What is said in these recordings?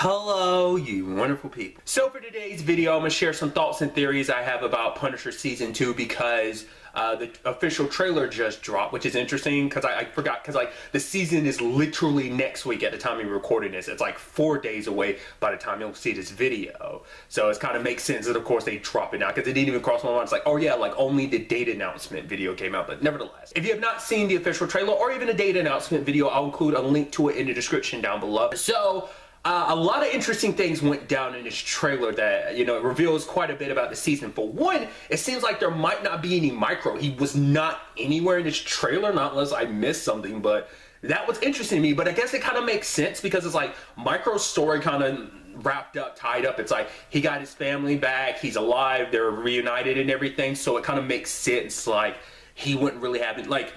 Hello, you wonderful people. So for today's video, I'm going to share some thoughts and theories I have about Punisher Season 2 because the official trailer just dropped, which is interesting because I forgot, because like the season is literally next week at the time you're recording this. It's like 4 days away by the time you'll see this video. So it kind of makes sense that of course they drop it now, because it didn't even cross my mind. It's like, oh yeah, like only the date announcement video came out. But nevertheless, if you have not seen the official trailer or even a date announcement video, I'll include a link to it in the description down below. So a lot of interesting things went down in this trailer that, it reveals quite a bit about the season. For one, it seems like there might not be any Micro. He was not anywhere in this trailer, not unless I missed something, but that was interesting to me. But I guess it kind of makes sense because it's like Micro's story kind of wrapped up, tied up. It's like he got his family back, he's alive, they're reunited and everything, so it kind of makes sense. Like he wouldn't really have it, like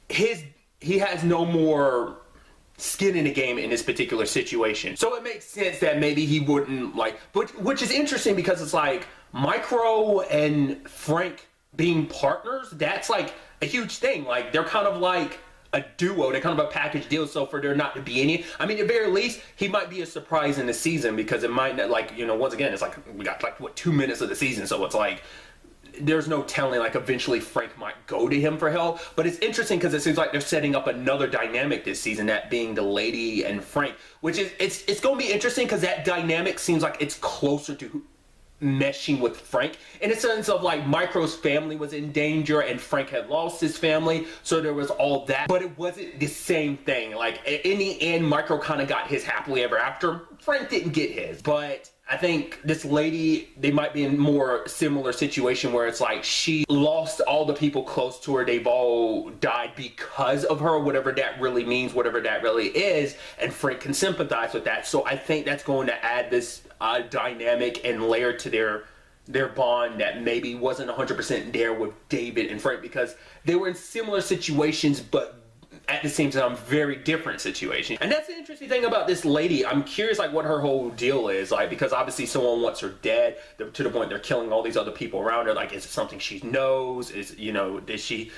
he has no more skin in the game in this particular situation. So it makes sense that maybe he wouldn't which is interesting because it's like Micro and Frank being partners, that's like a huge thing. Like they're kind of like a duo, they're kind of a package deal. So for there not to be any, I mean, at the very least, he might be a surprise in the season because it might not, like, once again, it's like we got like what, 2 minutes of the season, so it's like there's no telling, like eventually Frank might go to him for help. But it's interesting because it seems like they're setting up another dynamic this season, that being the lady and Frank, which is it's going to be interesting because that dynamic seems like it's closer to meshing with Frank in a sense of like Micro's family was in danger and Frank had lost his family, so there was all that, but it wasn't the same thing. Like in the end, Micro kind of got his happily ever after. Frank didn't get his. But I think this lady, they might be in more similar situation where it's like she lost all the people close to her. They've all died because of her, whatever that really means, whatever that really is, and Frank can sympathize with that. So I think that's going to add this dynamic and layer to their bond that maybe wasn't 100% there with David and Frank, because they were in similar situations but at the same time very different situations. And that's the interesting thing about this lady. I'm curious like what her whole deal is, like, because obviously someone wants her dead to the point they're killing all these other people around her. Like, is it something she knows? Is, did she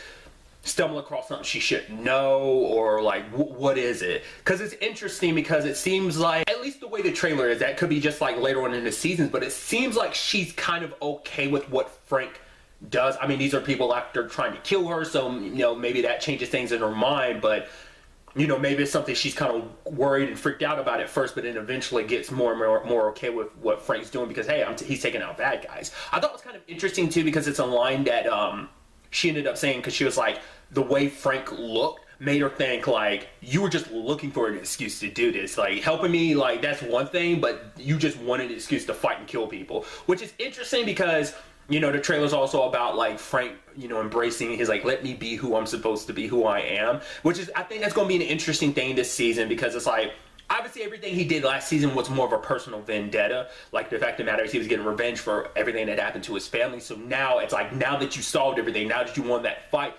stumble across something she shouldn't know, or like what is it? Because it's interesting because it seems like, at least the way the trailer is, that could be just like later on in the seasons, but it seems like she's kind of okay with what Frank does. I mean, these are people after trying to kill her, so maybe that changes things in her mind, but maybe it's something she's kind of worried and freaked out about at first, but then eventually gets more and more okay with what Frank's doing because, hey, he's taking out bad guys. I thought it was kind of interesting too because it's a line that she ended up saying, because she was like, the way Frank looked made her think like, you were just looking for an excuse to do this, like helping me, like that's one thing, but you just wanted an excuse to fight and kill people, which is interesting because the trailer's also about like Frank, embracing his like, let me be who I'm supposed to be, who I am, which is, I think that's going to be an interesting thing this season, because it's like, obviously everything he did last season was more of a personal vendetta. Like the fact of the matter is he was getting revenge for everything that happened to his family. So now it's like, now that you solved everything, now that you won that fight,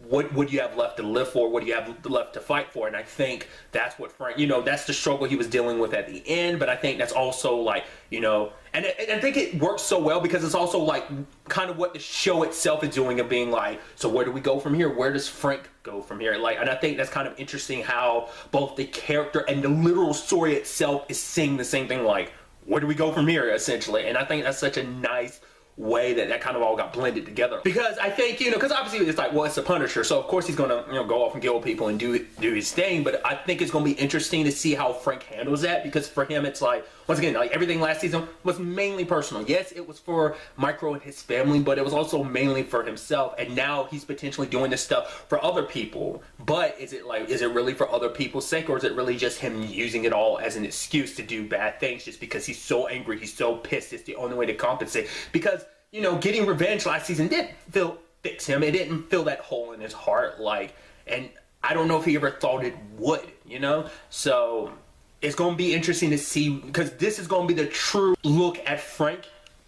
what do you have left to live for? What do you have left to fight for? And I think that's what Frank, that's the struggle he was dealing with at the end. But I think that's also like, and I think it works so well because it's also like kind of what the show itself is doing, of being like, so where do we go from here? Where does Frank go from here? Like, and I think that's kind of interesting how both the character and the literal story itself is saying the same thing, like, where do we go from here, essentially? And I think that's such a nice way that kind of all got blended together, because I think because obviously it's like, well, it's a Punisher, so of course he's gonna go off and kill people and do his thing, but I think it's gonna be interesting to see how Frank handles that, because for him it's like, once again, like everything last season was mainly personal. Yes, it was for Micro and his family, but it was also mainly for himself, and now he's potentially doing this stuff for other people. But is it really for other people's sake, or is it really just him using it all as an excuse to do bad things just because he's so angry, he's so pissed, it's the only way to compensate? Because getting revenge last season didn't fix him. It didn't fill that hole in his heart, like, and I don't know if he ever thought it would, So it's going to be interesting to see, because this is going to be the true look at Frank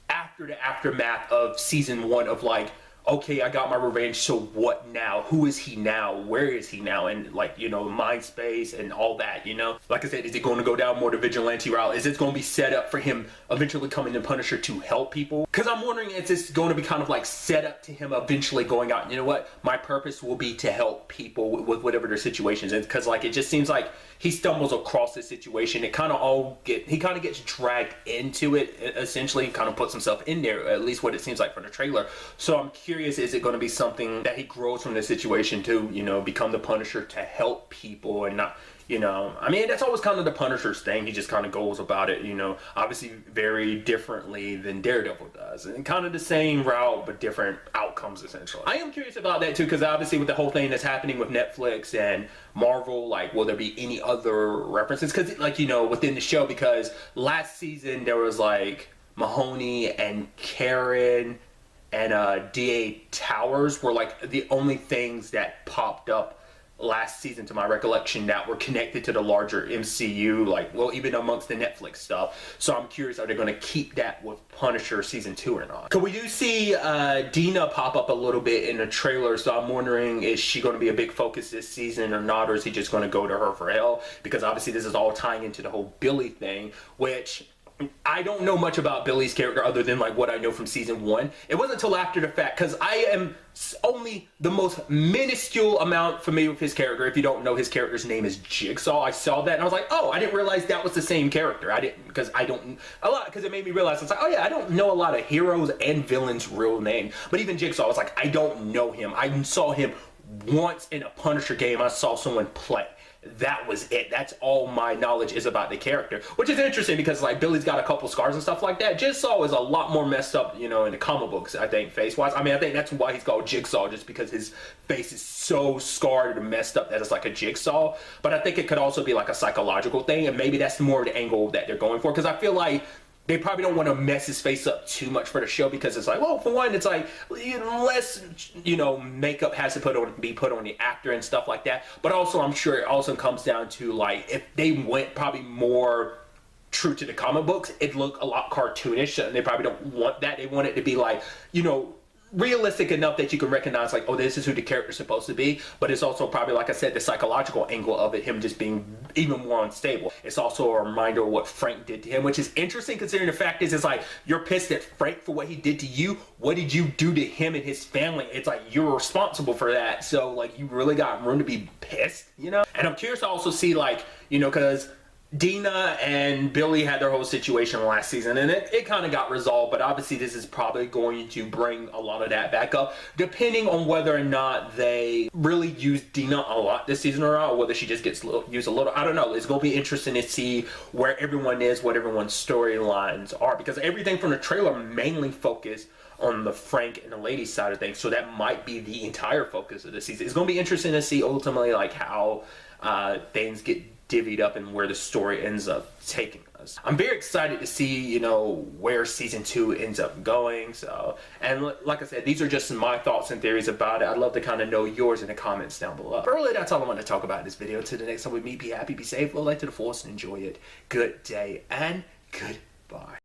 after the aftermath of season 1 of like, okay, I got my revenge, so what now? Who is he now? Where is he now? And like, you know, mind space and all that, you know? Like I said, is it going to go down more the vigilante route? Is it going to be set up for him eventually coming to Punisher to help people? Because I'm wondering, is this going to be kind of like set up to him eventually going out, you know what? My purpose will be to help people with whatever their situations is. Because like, it just seems like he stumbles across this situation. He kind of gets dragged into it, essentially, kind of puts himself in there, at least what it seems like from the trailer. So I'm curious, is it going to be something that he grows from this situation to, you know, become the Punisher to help people and not, you know, I mean, that's always kind of the Punisher's thing. He just kind of goes about it, you know, obviously very differently than Daredevil does. And kind of the same route, but different outcomes, essentially. I am curious about that, too, because obviously with the whole thing that's happening with Netflix and Marvel, like, will there be any other references? Because, like, you know, within the show, because last season there was, like, Mahoney and Karen and D.A. Towers were, like, the only things that popped up last season, to my recollection, that were connected to the larger MCU, like, well, even amongst the Netflix stuff. So I'm curious, are they going to keep that with Punisher season 2 or not? Because we do see Dina pop up a little bit in the trailer, so I'm wondering, is she going to be a big focus this season or not, or is he just going to go to her for help? Because obviously this is all tying into the whole Billy thing, which I don't know much about Billy's character other than like what I know from season 1. It wasn't until after the fact, because I am only the most minuscule amount familiar with his character. If you don't know, his character's name is Jigsaw. I saw that and I was like, oh, I didn't realize that was the same character. I didn't, because it made me realize, it's like, oh yeah, I don't know a lot of heroes and villains' real name. But even Jigsaw, was like, I don't know him. I saw him once in a Punisher game. I saw someone play. That was it. That's all my knowledge is about the character, which is interesting because like Billy's got a couple scars and stuff like that. Jigsaw is a lot more messed up, you know, in the comic books, I think, face-wise. I mean, I think that's why he's called Jigsaw, just because his face is so scarred and messed up that it's like a jigsaw. But I think it could also be like a psychological thing, and maybe that's more of the angle that they're going for, because I feel like they probably don't want to mess his face up too much for the show, because it's like, well, for one, it's like less, you know, makeup has to be put on the actor and stuff like that. But also, I'm sure it also comes down to like, if they went probably more true to the comic books, it'd look a lot cartoonish, and they probably don't want that. They want it to be like, you know, realistic enough that you can recognize like, oh, this is who the character's supposed to be. But it's also probably, like I said, the psychological angle of it, him just being even more unstable. It's also a reminder of what Frank did to him, which is interesting considering the fact is, it's like, you're pissed at Frank for what he did to you. What did you do to him and his family? It's like, you're responsible for that. So like, you really got room to be pissed, you know? And I'm curious to also see like, you know, because Dina and Billy had their whole situation last season, and it kind of got resolved, but obviously this is probably going to bring a lot of that back up, depending on whether or not they really use Dina a lot this season or not, or whether she just gets used a little. I don't know. It's going to be interesting to see where everyone is, what everyone's storylines are, because everything from the trailer mainly focused on the Frank and the lady side of things, so that might be the entire focus of the season. It's going to be interesting to see ultimately like how things get divvied up and where the story ends up taking us. I'm very excited to see, you know, where season 2 ends up going. So, and like I said, these are just my thoughts and theories about it. I'd love to kind of know yours in the comments down below. But really, that's all I want to talk about in this video. Till the next time we meet, be happy, be safe, live life to the fullest, and enjoy it. Good day and goodbye.